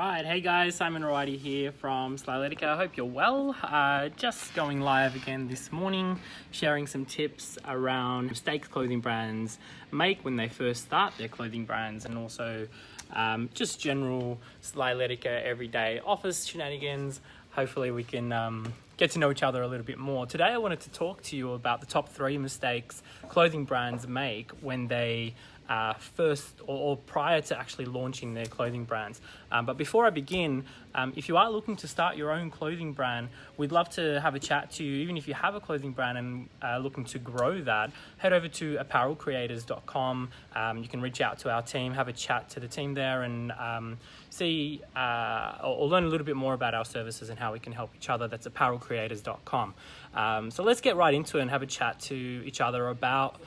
Right, hey guys, Simon Rawadi here from Slyletica. I hope you're well. Just going live again this morning, sharing some tips around mistakes clothing brands make when they first start their clothing brands, and also just general Slyletica everyday office shenanigans. Hopefully we can get to know each other a little bit more. Today I wanted to talk to you about the top 3 mistakes clothing brands make when they first or prior to actually launching their clothing brands. But before I begin, if you are looking to start your own clothing brand, we'd love to have a chat to you. Even if you have a clothing brand and looking to grow that, head over to apparelcreators.com. You can reach out to our team, have a chat to the team there, and see or learn a little bit more about our services and how we can help each other. That's apparelcreators.com. So let's get right into it and have a chat to each other about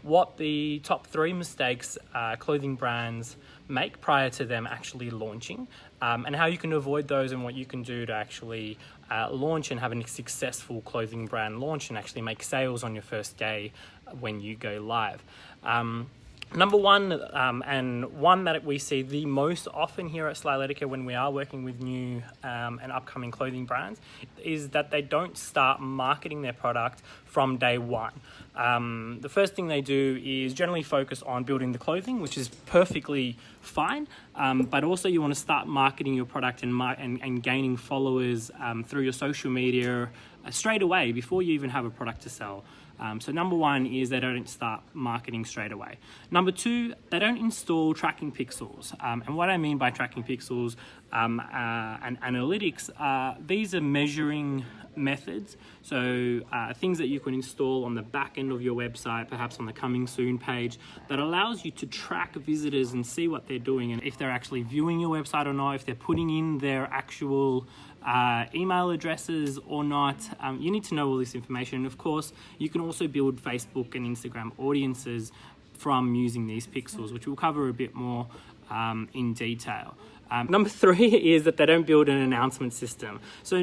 what the top 3 mistakes clothing brands make prior to them actually launching, and how you can avoid those, and what you can do to actually launch and have a successful clothing brand launch and actually make sales on your first day when you go live. Number one, and one that we see the most often here at Slyletica when we are working with new and upcoming clothing brands, is that they don't start marketing their product from day one. The first thing they do is generally focus on building the clothing, which is perfectly fine, but also you want to start marketing your product and gaining followers through your social media straight away before you even have a product to sell. So number 1 is they don't start marketing straight away. Number 2, they don't install tracking pixels. And what I mean by tracking pixels and analytics, these are measuring methods. So things that you can install on the back end of your website, perhaps on the coming soon page, that allows you to track visitors and see what they're doing, and if they're actually viewing your website or not, if they're putting in their actual email addresses or not. You need to know all this information. And of course, you can also build Facebook and Instagram audiences from using these pixels, which we'll cover a bit more in detail. Number 3 is that they don't build an announcement system. So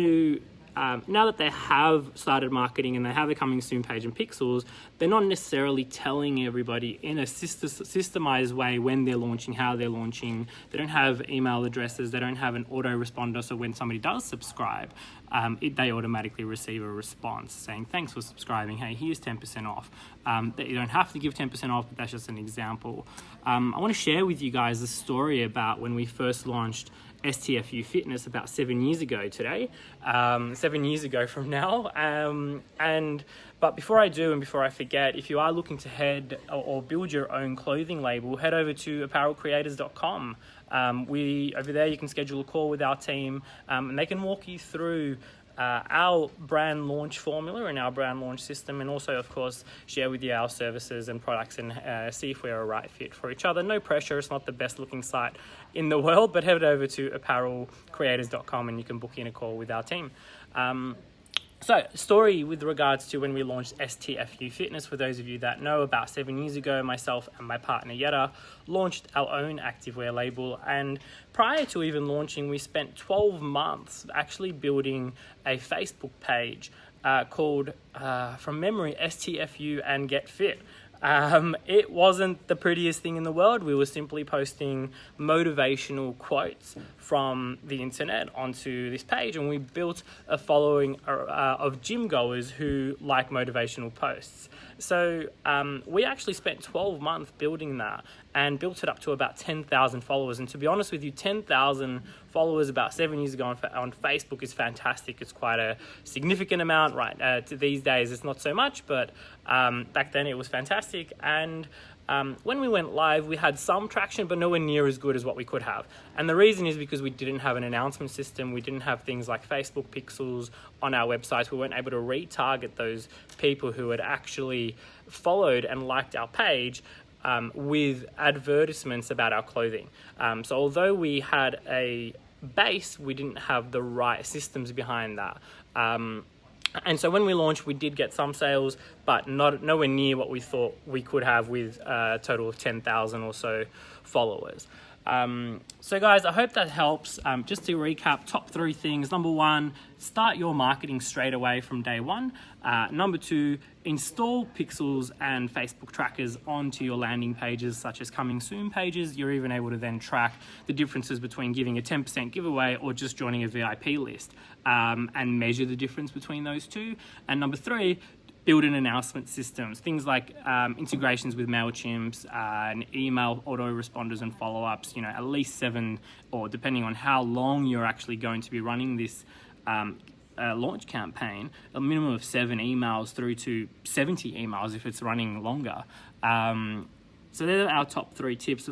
now that they have started marketing and they have a coming soon page and pixels, they're not necessarily telling everybody in a systemized way when they're launching, how they're launching. They don't have email addresses. They don't have an autoresponder. So when somebody does subscribe, they automatically receive a response saying, thanks for subscribing. Hey, here's 10% off. You don't have to give 10% off, but that's just an example. I want to share with you guys a story about when we first launched STFU Fitness about 7 years ago today, 7 years ago from now. But before I do, and before I forget, if you are looking to head or build your own clothing label, head over to apparelcreators.com. Over there you can schedule a call with our team, and they can walk you through our brand launch formula and our brand launch system, and also of course share with you our services and products and see if we're a right fit for each other. No pressure, it's not the best looking site in the world, but head over to apparelcreators.com and you can book in a call with our team. So, story with regards to when we launched STFU Fitness. For those of you that know, about 7 years ago, myself and my partner Yetta launched our own activewear label. And prior to even launching, we spent 12 months actually building a Facebook page called, from memory, STFU and Get Fit. It wasn't the prettiest thing in the world. We were simply posting motivational quotes from the internet onto this page, and we built a following of gym goers who like motivational posts. So we actually spent 12 months building that and built it up to about 10,000 followers. And to be honest with you, 10,000 followers about 7 years ago on Facebook is fantastic. It's quite a significant amount, right? These days it's not so much, but back then it was fantastic. And when we went live, we had some traction, but nowhere near as good as what we could have. And the reason is because we didn't have an announcement system. We didn't have things like Facebook pixels on our websites. We weren't able to retarget those people who had actually followed and liked our page with advertisements about our clothing. So although we had a base, we didn't have the right systems behind that. And so when we launched, we did get some sales, but nowhere near what we thought we could have with a total of 10,000 or so followers. So guys, I hope that helps. Just to recap, top 3 things. Number 1, start your marketing straight away from day 1. Number 2, install pixels and Facebook trackers onto your landing pages, such as coming soon pages. You're even able to then track the differences between giving a 10% giveaway or just joining a VIP list, and measure the difference between those two. And number 3, build an announcement systems, things like integrations with MailChimp, and email autoresponders and follow-ups, at least 7, or depending on how long you're actually going to be running this launch campaign, a minimum of 7 emails through to 70 emails if it's running longer. So they're our top 3 tips.